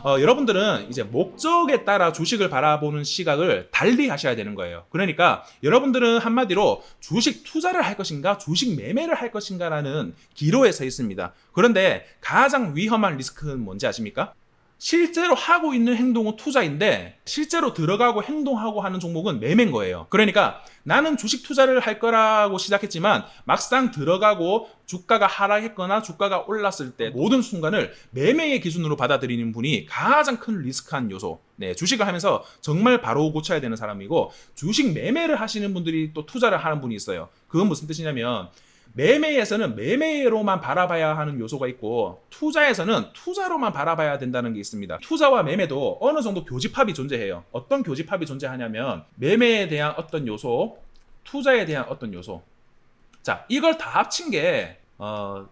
여러분들은 이제 목적에 따라 주식을 바라보는 시각을 달리 하셔야 되는 거예요. 그러니까 여러분들은 한마디로 주식 투자를 할 것인가, 주식 매매를 할 것인가라는 기로에 서 있습니다. 그런데 가장 위험한 리스크는 뭔지 아십니까? 실제로 하고 있는 행동은 투자인데 실제로 들어가고 행동하고 하는 종목은 매매인 거예요. 그러니까 나는 주식 투자를 할 거라고 시작했지만 막상 들어가고 주가가 하락했거나 주가가 올랐을 때 모든 순간을 매매의 기준으로 받아들이는 분이 가장 큰 리스크한 요소. 네, 주식을 하면서 정말 바로 고쳐야 되는 사람이고, 주식 매매를 하시는 분들이 또 투자를 하는 분이 있어요. 그건 무슨 뜻이냐면 매매에서는 매매로만 바라봐야 하는 요소가 있고 투자에서는 투자로만 바라봐야 된다는 게 있습니다. 투자와 매매도 어느 정도 교집합이 존재해요. 어떤 교집합이 존재하냐면 매매에 대한 어떤 요소, 투자에 대한 어떤 요소. 자, 이걸 다 합친 게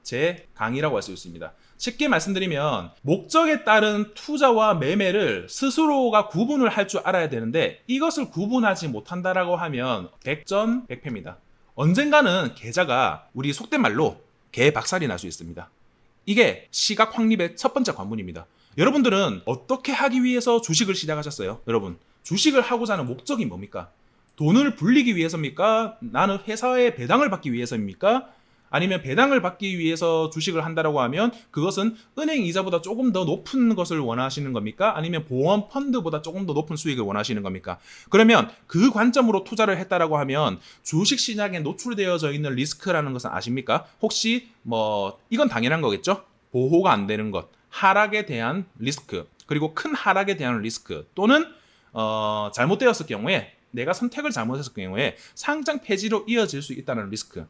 제 강의라고 할 수 있습니다. 쉽게 말씀드리면 목적에 따른 투자와 매매를 스스로가 구분을 할 줄 알아야 되는데 이것을 구분하지 못한다라고 하면 백전백패입니다. 언젠가는 계좌가 우리 속된 말로 개박살이 날 수 있습니다. 이게 시각 확립의 첫 번째 관문입니다. 여러분들은 어떻게 하기 위해서 주식을 시작하셨어요? 여러분, 주식을 하고자 하는 목적이 뭡니까? 돈을 불리기 위해서입니까? 나는 회사에 배당을 받기 위해서입니까? 아니면 배당을 받기 위해서 주식을 한다라고 하면 그것은 은행 이자보다 조금 더 높은 것을 원하시는 겁니까? 아니면 보험 펀드보다 조금 더 높은 수익을 원하시는 겁니까? 그러면 그 관점으로 투자를 했다라고 하면 주식 시장에 노출되어져 있는 리스크라는 것은 아십니까? 혹시 이건 당연한 거겠죠? 보호가 안 되는 것, 하락에 대한 리스크, 그리고 큰 하락에 대한 리스크, 또는 잘못되었을 경우에 내가 선택을 잘못했을 경우에 상장 폐지로 이어질 수 있다는 리스크.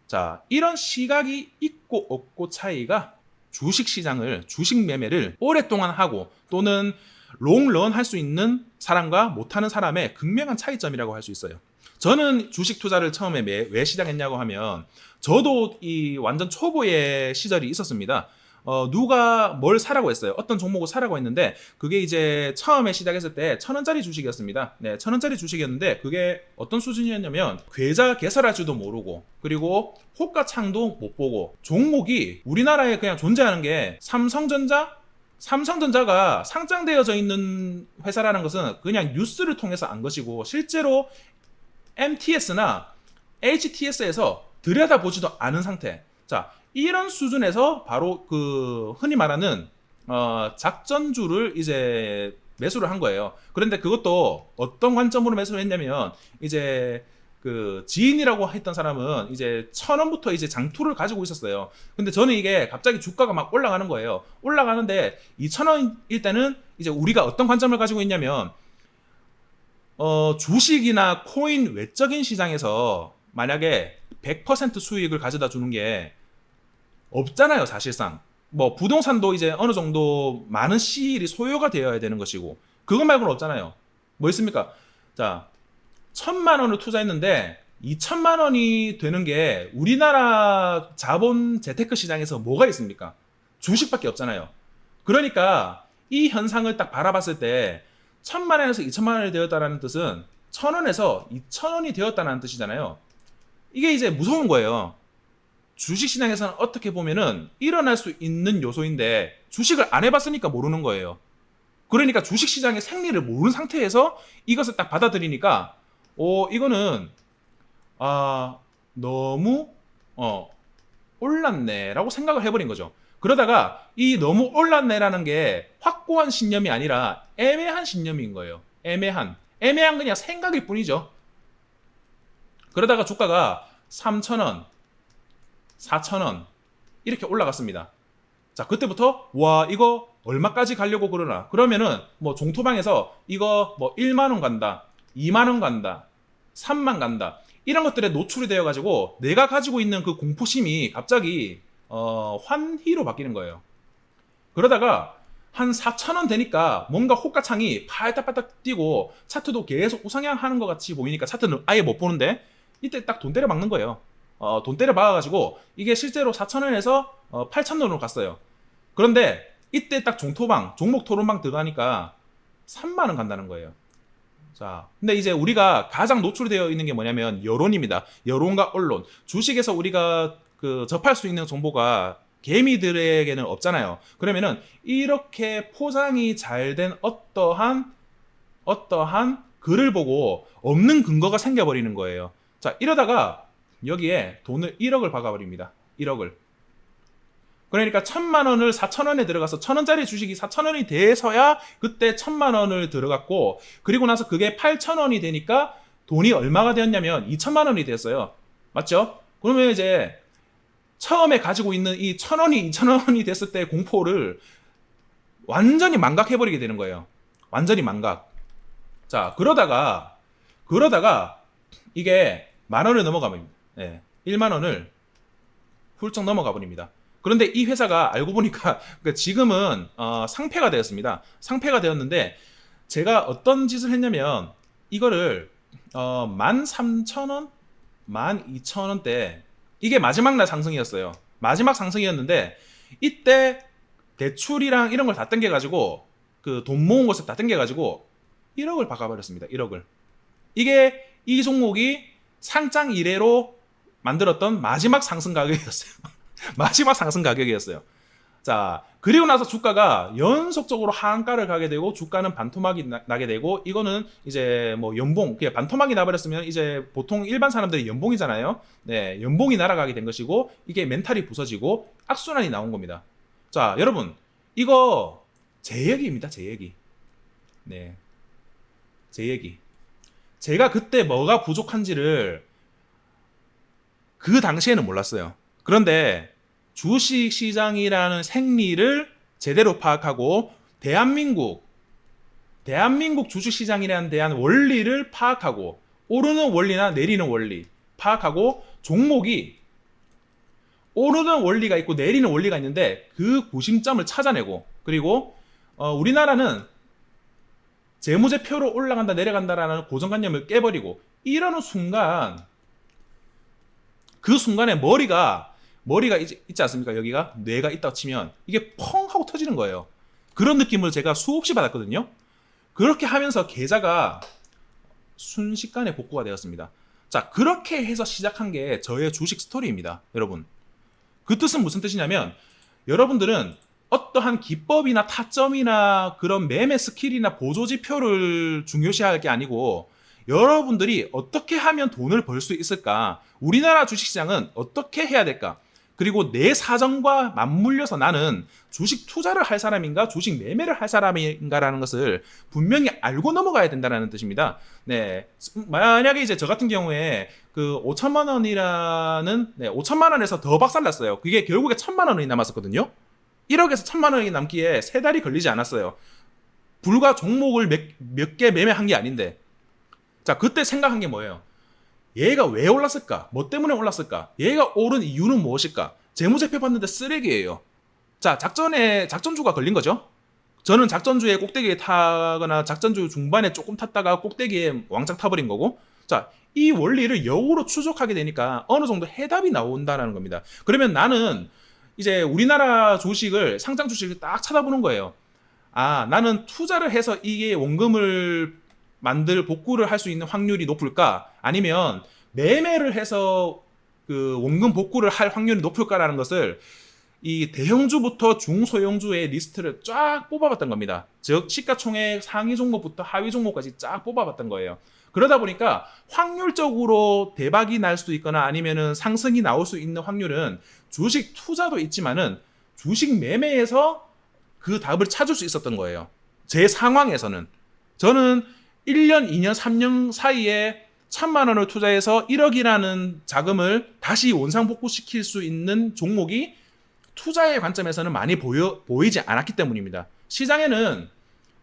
자, 이런 시각이 있고 없고 차이가 주식시장을, 주식 매매를 오랫동안 하고 또는 롱런 할 수 있는 사람과 못하는 사람의 극명한 차이점이라고 할 수 있어요. 저는 주식 투자를 처음에 왜 시작했냐고 하면 저도 이 완전 초보의 시절이 있었습니다. 누가 뭘 사라고 했어요. 어떤 종목을 사라고 했는데 그게 이제 처음에 시작했을 때 1,000원짜리 주식이었습니다. 네, 1,000원짜리 주식이었는데 그게 어떤 수준이었냐면 계좌 개설할 줄도 모르고 그리고 호가창도 못 보고 종목이 우리나라에 그냥 존재하는 게 삼성전자가 상장되어져 있는 회사라는 것은 그냥 뉴스를 통해서 안 것이고 실제로 MTS나 HTS에서 들여다보지도 않은 상태. 자, 이런 수준에서 바로 그 흔히 말하는 작전주를 이제 매수를 한 거예요. 그런데 그것도 어떤 관점으로 매수를 했냐면 이제 그 지인이라고 했던 사람은 이제 1,000원부터 이제 장투를 가지고 있었어요. 근데 저는 이게 갑자기 주가가 막 올라가는 거예요. 올라가는데 2,000원일 때는 이제 우리가 어떤 관점을 가지고 있냐면 주식이나 코인 외적인 시장에서 만약에 100% 수익을 가져다 주는 게 없잖아요, 사실상. 부동산도 이제 어느 정도 많은 시일이 소요가 되어야 되는 것이고, 그것 말고는 없잖아요. 뭐 있습니까? 자, 1,000만 원을 투자했는데, 2,000만 원이 되는 게 우리나라 자본 재테크 시장에서 뭐가 있습니까? 주식밖에 없잖아요. 그러니까 이 현상을 딱 바라봤을 때, 1,000만 원에서 2,000만 원이 되었다는 뜻은 1,000원에서 2,000원이 되었다는 뜻이잖아요. 이게 이제 무서운 거예요. 주식시장에서는 어떻게 보면은 일어날 수 있는 요소인데 주식을 안 해봤으니까 모르는 거예요. 그러니까 주식시장의 생리를 모르는 상태에서 이것을 딱 받아들이니까 이거는 너무 올랐네 라고 생각을 해버린 거죠. 그러다가 이 너무 올랐네라는 게 확고한 신념이 아니라 애매한 신념인 거예요. 애매한 그냥 생각일 뿐이죠. 그러다가 주가가 3,000원 4,000원 이렇게 올라갔습니다. 자, 그때부터 와 이거 얼마까지 가려고 그러면은 종토방에서 이거 1만 원 간다, 2만 원 간다, 3만 간다 이런 것들에 노출이 되어 가지고 내가 가지고 있는 그 공포심이 갑자기 환희로 바뀌는 거예요. 그러다가 한 4,000원 되니까 뭔가 호가창이 팔딱팔딱 뛰고 차트도 계속 우상향하는 것 같이 보이니까 차트는 아예 못 보는데 이때 딱 돈 때려 박는 거예요. 돈 때려 박아가지고 이게 실제로 4,000원에서 8,000원으로 갔어요. 그런데 이때 딱 종목 토론방 들어가니까 3만 원 간다는 거예요. 자, 근데 이제 우리가 가장 노출되어 있는 게 뭐냐면 여론입니다. 여론과 언론. 주식에서 우리가 접할 수 있는 정보가 개미들에게는 없잖아요. 그러면은 이렇게 포장이 잘 된 어떠한 글을 보고 없는 근거가 생겨버리는 거예요. 자, 이러다가 여기에 돈을 1억을 박아버립니다. 1억을. 그러니까 1,000만 원을 4,000원에 들어가서 1,000원짜리 주식이 4,000원이 돼서야 그때 1,000만 원을 들어갔고, 그리고 나서 그게 8,000원이 되니까 돈이 얼마가 되었냐면 2,000만 원이 됐어요. 맞죠? 그러면 이제 처음에 가지고 있는 이 1,000원이 2,000원이 됐을 때 공포를 완전히 망각해버리게 되는 거예요. 완전히 망각. 자, 그러다가 이게 10,000원을 넘어가버립니다. 네, 1만 원을 훌쩍 넘어가 버립니다. 그런데 이 회사가 알고 보니까 지금은 상폐가 되었습니다. 상폐가 되었는데 제가 어떤 짓을 했냐면 이거를 13,000원, 12,000원대, 이게 마지막 날 상승이었어요. 마지막 상승이었는데 이때 대출이랑 이런 걸 다 땡겨가지고 그 돈 모은 것을 다 땡겨가지고 1억을 박아버렸습니다. 1억을. 이게 이 종목이 상장 이래로 만들었던 마지막 상승 가격이었어요. 마지막 상승 가격이었어요. 자, 그리고 나서 주가가 연속적으로 하한가를 가게 되고 주가는 반토막이 나게 되고, 이거는 이제 뭐 연봉, 그냥 반토막이 나버렸으면 이제 보통 일반 사람들이 연봉이잖아요. 네, 연봉이 날아가게 된 것이고 이게 멘탈이 부서지고 악순환이 나온 겁니다. 자, 여러분, 이거 제 얘기입니다. 제 얘기. 네, 제 얘기. 제가 그때 뭐가 부족한지를 그 당시에는 몰랐어요. 그런데 주식시장이라는 생리를 제대로 파악하고 대한민국 주식시장이라는 대한 원리를 파악하고, 오르는 원리나 내리는 원리 파악하고, 종목이 오르는 원리가 있고 내리는 원리가 있는데 그 구심점을 찾아내고, 그리고 우리나라는 재무제표로 올라간다 내려간다라는 고정관념을 깨버리고, 이러는 순간, 그 순간에 머리가 있지 않습니까? 여기가 뇌가 있다고 치면 이게 펑 하고 터지는 거예요. 그런 느낌을 제가 수없이 받았거든요. 그렇게 하면서 계좌가 순식간에 복구가 되었습니다. 자, 그렇게 해서 시작한 게 저의 주식 스토리입니다. 여러분, 그 뜻은 무슨 뜻이냐면, 여러분들은 어떠한 기법이나 타점이나 그런 매매 스킬이나 보조지표를 중요시할 게 아니고, 여러분들이 어떻게 하면 돈을 벌 수 있을까? 우리나라 주식시장은 어떻게 해야 될까? 그리고 내 사정과 맞물려서 나는 주식 투자를 할 사람인가, 주식 매매를 할 사람인가라는 것을 분명히 알고 넘어가야 된다는 뜻입니다. 네, 만약에 이제 저 같은 경우에 그 5천만 원이라는 5천만 원에서 더 박살났어요. 그게 결국에 1,000만 원이 남았었거든요. 1억에서 1,000만 원이 남기에 3달이 걸리지 않았어요. 불과 종목을 몇 개 매매한 게 아닌데. 자, 그때 생각한 게 뭐예요? 얘가 왜 올랐을까? 뭐 때문에 올랐을까? 얘가 오른 이유는 무엇일까? 재무제표 봤는데 쓰레기예요. 자, 작전주가 걸린 거죠. 저는 작전주에 꼭대기에 타거나 작전주 중반에 조금 탔다가 꼭대기에 왕창 타버린 거고, 자, 이 원리를 역으로 추적하게 되니까 어느 정도 해답이 나온다는 겁니다. 그러면 나는 이제 우리나라 주식을, 상장 주식을 딱 찾아보는 거예요. 아, 나는 투자를 해서 이게 원금을 복구를 할 수 있는 확률이 높을까? 아니면 매매를 해서 그 원금 복구를 할 확률이 높을까라는 것을 이 대형주부터 중소형주의 리스트를 쫙 뽑아봤던 겁니다. 즉 시가총액 상위 종목부터 하위 종목까지 쫙 뽑아봤던 거예요. 그러다 보니까 확률적으로 대박이 날 수도 있거나 아니면은 상승이 나올 수 있는 확률은 주식 투자도 있지만은 주식 매매에서 그 답을 찾을 수 있었던 거예요. 제 상황에서는. 저는 1년, 2년, 3년 사이에 1,000만 원을 투자해서 1억이라는 자금을 다시 원상복구시킬 수 있는 종목이 투자의 관점에서는 많이 보이지 않았기 때문입니다. 시장에는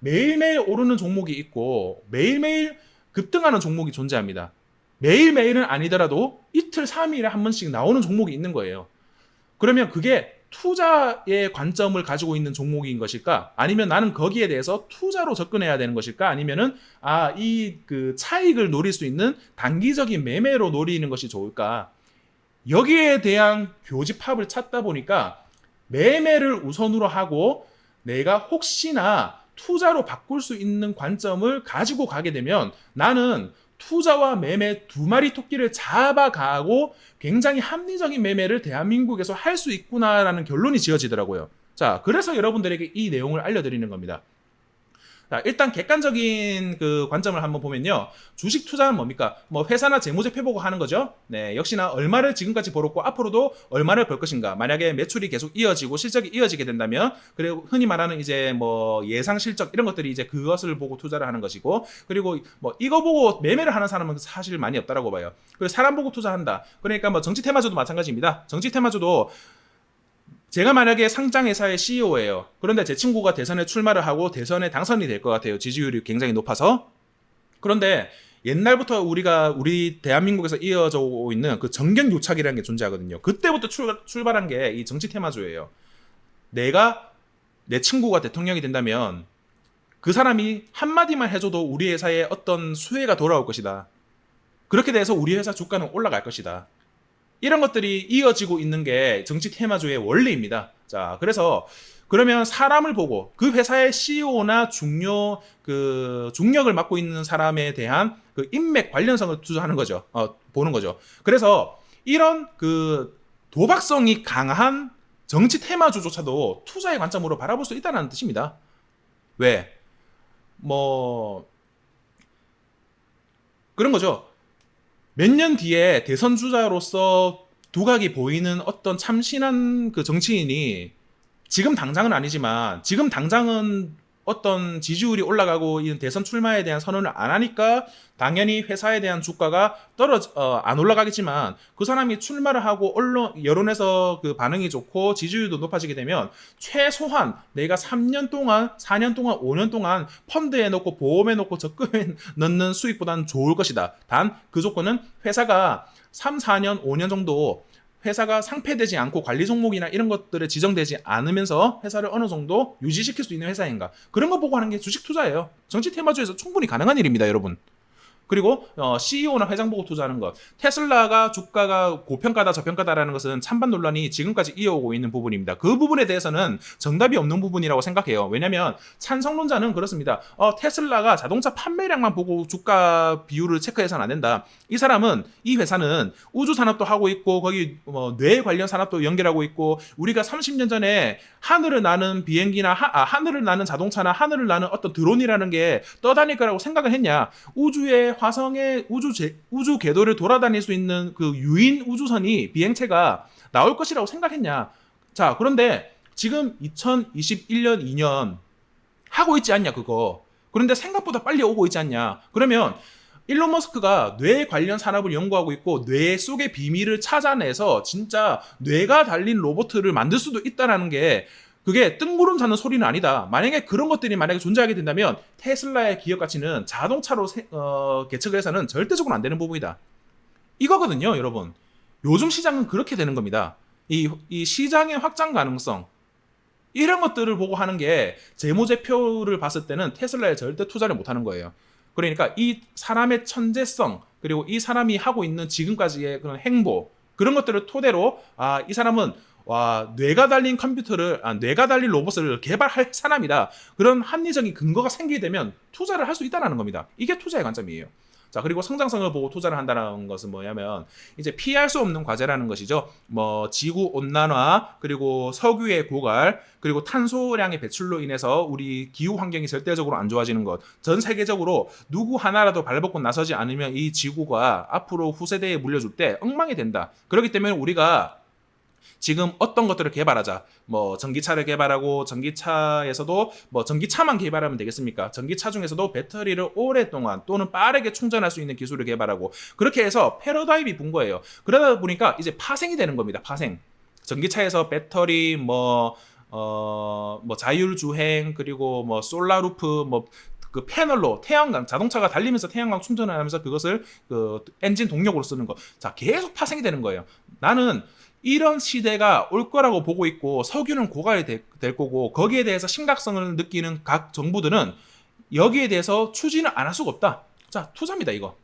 매일매일 오르는 종목이 있고 매일매일 급등하는 종목이 존재합니다. 매일매일은 아니더라도 이틀, 3일에 한 번씩 나오는 종목이 있는 거예요. 그러면 그게 투자의 관점을 가지고 있는 종목인 것일까? 아니면 나는 거기에 대해서 투자로 접근해야 되는 것일까? 아니면은 이 그 차익을 노릴 수 있는 단기적인 매매로 노리는 것이 좋을까? 여기에 대한 교집합을 찾다 보니까 매매를 우선으로 하고 내가 혹시나 투자로 바꿀 수 있는 관점을 가지고 가게 되면 나는 투자와 매매 두 마리 토끼를 잡아가고 굉장히 합리적인 매매를 대한민국에서 할 수 있구나라는 결론이 지어지더라고요. 자, 그래서 여러분들에게 이 내용을 알려드리는 겁니다. 자, 일단 객관적인 그 관점을 한번 보면요. 주식 투자는 뭡니까? 뭐 회사나 재무제표 보고 하는 거죠. 네, 역시나 얼마를 지금까지 벌었고 앞으로도 얼마를 벌 것인가. 만약에 매출이 계속 이어지고 실적이 이어지게 된다면, 그리고 흔히 말하는 이제 뭐 예상 실적 이런 것들이 이제 그것을 보고 투자를 하는 것이고, 그리고 뭐 이거 보고 매매를 하는 사람은 사실 많이 없다라고 봐요. 그리고 사람 보고 투자한다. 그러니까 뭐 정치 테마주도 마찬가지입니다. 정치 테마주도 제가 만약에 상장회사의 CEO예요. 그런데 제 친구가 대선에 출마를 하고 대선에 당선이 될 것 같아요. 지지율이 굉장히 높아서. 그런데 옛날부터 우리 대한민국에서 이어져 오고 있는 그 정경유착이라는 게 존재하거든요. 그때부터 출발한 게 이 정치 테마주예요. 내 친구가 대통령이 된다면 그 사람이 한마디만 해줘도 우리 회사에 어떤 수혜가 돌아올 것이다. 그렇게 돼서 우리 회사 주가는 올라갈 것이다. 이런 것들이 이어지고 있는 게 정치 테마주의 원리입니다. 자, 그래서 그러면 사람을 보고 그 회사의 CEO나 중력을 맡고 있는 사람에 대한 그 인맥 관련성을 투자하는 거죠. 보는 거죠. 그래서 이런 그 도박성이 강한 정치 테마주조차도 투자의 관점으로 바라볼 수 있다는 뜻입니다. 왜? 뭐 그런 거죠. 몇 년 뒤에 대선 주자로서 두각이 보이는 어떤 참신한 그 정치인이 지금 당장은 아니지만 지금 당장은 어떤 지지율이 올라가고 이 대선 출마에 대한 선언을 안 하니까 당연히 회사에 대한 주가가 안 올라가겠지만 그 사람이 출마를 하고 여론에서 그 반응이 좋고 지지율도 높아지게 되면 최소한 내가 3년 동안, 4년 동안, 5년 동안 펀드에 넣고 보험에 넣고 적금에 넣는 수익보다는 좋을 것이다. 단 그 조건은 회사가 3, 4년, 5년 정도 회사가 상폐되지 않고 관리 종목이나 이런 것들에 지정되지 않으면서 회사를 어느 정도 유지시킬 수 있는 회사인가. 그런 거 보고 하는 게 주식 투자예요. 정치 테마주에서 충분히 가능한 일입니다, 여러분. 그리고 CEO나 회장 보고 투자하는 것. 테슬라가 주가가 고평가다 저평가다라는 것은 찬반 논란이 지금까지 이어오고 있는 부분입니다. 그 부분에 대해서는 정답이 없는 부분이라고 생각해요. 왜냐하면 찬성론자는 그렇습니다. 테슬라가 자동차 판매량만 보고 주가 비율을 체크해서는 안 된다. 이 회사는 우주 산업도 하고 있고 거기 뇌 관련 산업도 연결하고 있고 우리가 30년 전에 하늘을 나는 비행기나 하늘을 나는 자동차나 하늘을 나는 어떤 드론이라는 게 떠다닐 거라고 생각을 했냐. 우주의 화성의 우주 궤도를 돌아다닐 수 있는 그 유인 우주선이 비행체가 나올 것이라고 생각했냐. 자, 그런데 지금 2021년 2년 하고 있지 않냐 그거. 그런데 생각보다 빨리 오고 있지 않냐. 그러면 일론 머스크가 뇌 관련 산업을 연구하고 있고 뇌 속의 비밀을 찾아내서 진짜 뇌가 달린 로봇을 만들 수도 있다는 게 그게 뜬구름 자는 소리는 아니다. 만약에 그런 것들이 만약에 존재하게 된다면 테슬라의 기업 가치는 자동차로 계측을 해서는 절대적으로 안 되는 부분이다. 이거거든요, 여러분. 요즘 시장은 그렇게 되는 겁니다. 이 시장의 확장 가능성 이런 것들을 보고 하는 게 재무제표를 봤을 때는 테슬라에 절대 투자를 못하는 거예요. 그러니까 이 사람의 천재성 그리고 이 사람이 하고 있는 지금까지의 그런 행보 그런 것들을 토대로 이 사람은 뇌가 달린 뇌가 달린 로봇을 개발할 사람이다. 그런 합리적인 근거가 생기게 되면 투자를 할 수 있다는 겁니다. 이게 투자의 관점이에요. 자, 그리고 성장성을 보고 투자를 한다는 것은 뭐냐면 이제 피할 수 없는 과제라는 것이죠. 뭐 지구 온난화, 그리고 석유의 고갈, 그리고 탄소량의 배출로 인해서 우리 기후 환경이 절대적으로 안 좋아지는 것. 전 세계적으로 누구 하나라도 발벗고 나서지 않으면 이 지구가 앞으로 후세대에 물려줄 때 엉망이 된다. 그렇기 때문에 우리가 지금 어떤 것들을 개발하자. 뭐 전기차를 개발하고 전기차에서도 뭐 전기차만 개발하면 되겠습니까? 전기차 중에서도 배터리를 오랫동안 또는 빠르게 충전할 수 있는 기술을 개발하고 그렇게 해서 패러다임이 분 거예요. 그러다 보니까 이제 파생이 되는 겁니다. 파생. 전기차에서 배터리 뭐 자율주행 그리고 뭐 솔라루프 그 패널로 태양광 자동차가 달리면서 태양광 충전을 하면서 그것을 그 엔진 동력으로 쓰는 거. 자, 계속 파생이 되는 거예요. 나는 이런 시대가 올 거라고 보고 있고 석유는 고갈이 될 거고 거기에 대해서 심각성을 느끼는 각 정부들은 여기에 대해서 추진을 안 할 수가 없다. 자, 투자입니다, 이거.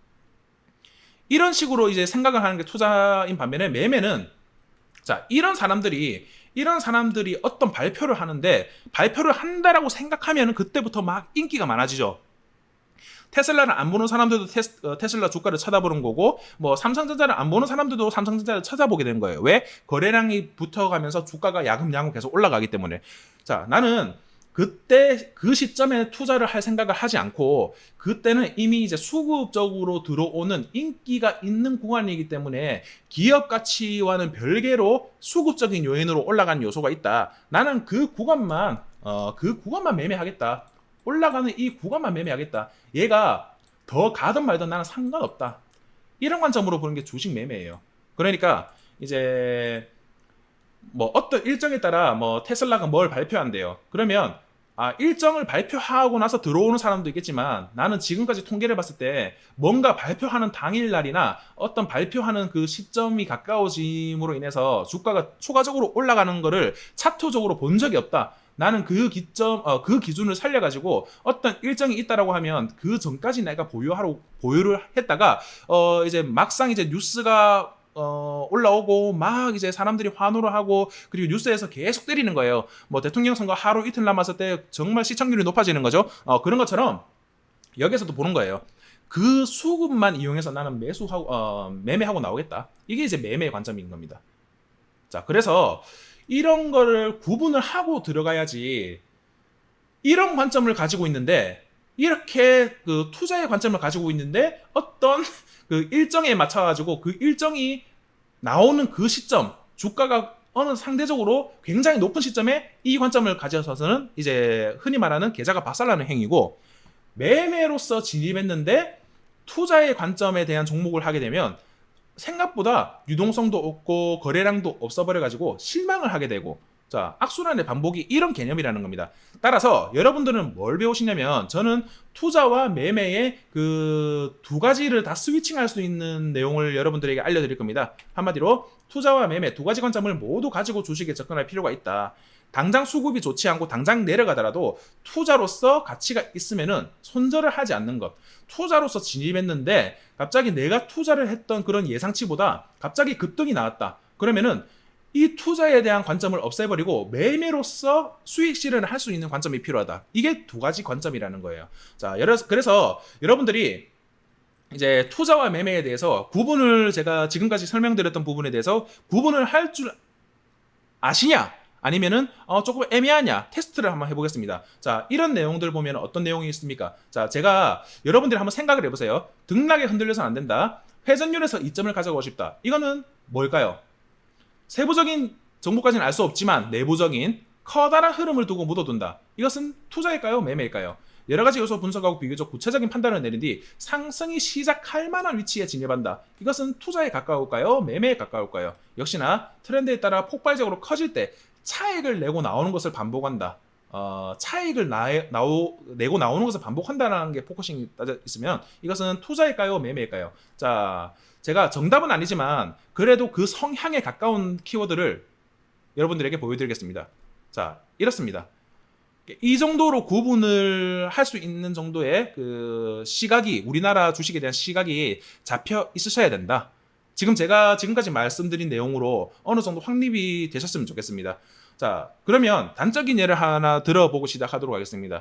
이런 식으로 이제 생각을 하는 게 투자인 반면에 매매는 자, 이런 사람들이 어떤 발표를 하는데 발표를 한다라고 생각하면 그때부터 막 인기가 많아지죠. 테슬라를 안 보는 사람들도 테슬라 주가를 쳐다보는 거고, 뭐 삼성전자를 안 보는 사람들도 삼성전자를 찾아보게 되는 거예요. 왜? 거래량이 붙어가면서 주가가 야금야금 계속 올라가기 때문에. 자, 나는 그때 그 시점에 투자를 할 생각을 하지 않고, 그때는 이미 이제 수급적으로 들어오는 인기가 있는 구간이기 때문에 기업 가치와는 별개로 수급적인 요인으로 올라가는 요소가 있다. 나는 그 구간만 매매하겠다. 올라가는 이 구간만 매매하겠다. 얘가 더 가든 말든 나는 상관없다. 이런 관점으로 보는 게 주식 매매예요. 그러니까 이제 뭐 어떤 일정에 따라 뭐 테슬라가 뭘 발표한대요. 그러면 일정을 발표하고 나서 들어오는 사람도 있겠지만, 나는 지금까지 통계를 봤을 때 뭔가 발표하는 당일날이나 어떤 발표하는 그 시점이 가까워짐으로 인해서 주가가 추가적으로 올라가는 거를 차트적으로 본 적이 없다. 나는 그 기준을 살려가지고 어떤 일정이 있다라고 하면 그 전까지 내가 보유를 했다가 이제 막상 이제 뉴스가 올라오고 막 이제 사람들이 환호를 하고, 그리고 뉴스에서 계속 때리는 거예요. 뭐 대통령 선거 하루 이틀 남았을 때 정말 시청률이 높아지는 거죠. 그런 것처럼 여기서도 보는 거예요. 그 수급만 이용해서 나는 매매하고 나오겠다. 이게 이제 매매의 관점인 겁니다. 자, 그래서 이런 거를 구분을 하고 들어가야지. 이런 관점을 가지고 있는데, 이렇게 그 투자의 관점을 가지고 있는데 어떤 그 일정에 맞춰가지고 그 일정이 나오는 그 시점, 주가가 어느 상대적으로 굉장히 높은 시점에 이 관점을 가져서는 이제 흔히 말하는 계좌가 박살나는 행위고, 매매로서 진입했는데 투자의 관점에 대한 종목을 하게 되면 생각보다 유동성도 없고 거래량도 없어버려가지고 실망을 하게 되고, 자, 악순환의 반복이 이런 개념이라는 겁니다. 따라서 여러분들은 뭘 배우시냐면, 저는 투자와 매매의 그 두 가지를 다 스위칭할 수 있는 내용을 여러분들에게 알려드릴 겁니다. 한마디로 투자와 매매 두 가지 관점을 모두 가지고 주식에 접근할 필요가 있다. 당장 수급이 좋지 않고 당장 내려가더라도 투자로서 가치가 있으면은 손절을 하지 않는 것. 투자로서 진입했는데 갑자기 내가 투자를 했던 그런 예상치보다 갑자기 급등이 나왔다. 그러면은 이 투자에 대한 관점을 없애버리고 매매로서 수익 실현을 할 수 있는 관점이 필요하다. 이게 두 가지 관점이라는 거예요. 자, 그래서 여러분들이 이제 투자와 매매에 대해서 구분을, 제가 지금까지 설명드렸던 부분에 대해서 구분을 할 줄 아시냐? 아니면은 조금 애매하냐? 테스트를 한번 해보겠습니다. 자, 이런 내용들 보면 어떤 내용이 있습니까? 자, 제가 여러분들이 한번 생각을 해보세요. 등락에 흔들려서는 안 된다. 회전율에서 이점을 가져가고 싶다. 이거는 뭘까요? 세부적인 정보까지는 알 수 없지만 내부적인 커다란 흐름을 두고 묻어둔다. 이것은 투자일까요? 매매일까요? 여러 가지 요소 분석하고 비교적 구체적인 판단을 내린 뒤 상승이 시작할 만한 위치에 진입한다. 이것은 투자에 가까울까요? 매매에 가까울까요? 역시나 트렌드에 따라 폭발적으로 커질 때 차익을 내고 나오는 것을 반복한다. 차익을 내고 나오는 것을 반복한다는 게 포커싱이 따져 있으면 이것은 투자일까요? 매매일까요? 자, 제가 정답은 아니지만 그래도 그 성향에 가까운 키워드를 여러분들에게 보여드리겠습니다. 자, 이렇습니다. 이 정도로 구분을 할 수 있는 정도의 그 시각이, 우리나라 주식에 대한 시각이 잡혀 있으셔야 된다. 제가 지금까지 말씀드린 내용으로 어느 정도 확립이 되셨으면 좋겠습니다. 자, 그러면 단적인 예를 하나 들어보고 시작하도록 하겠습니다.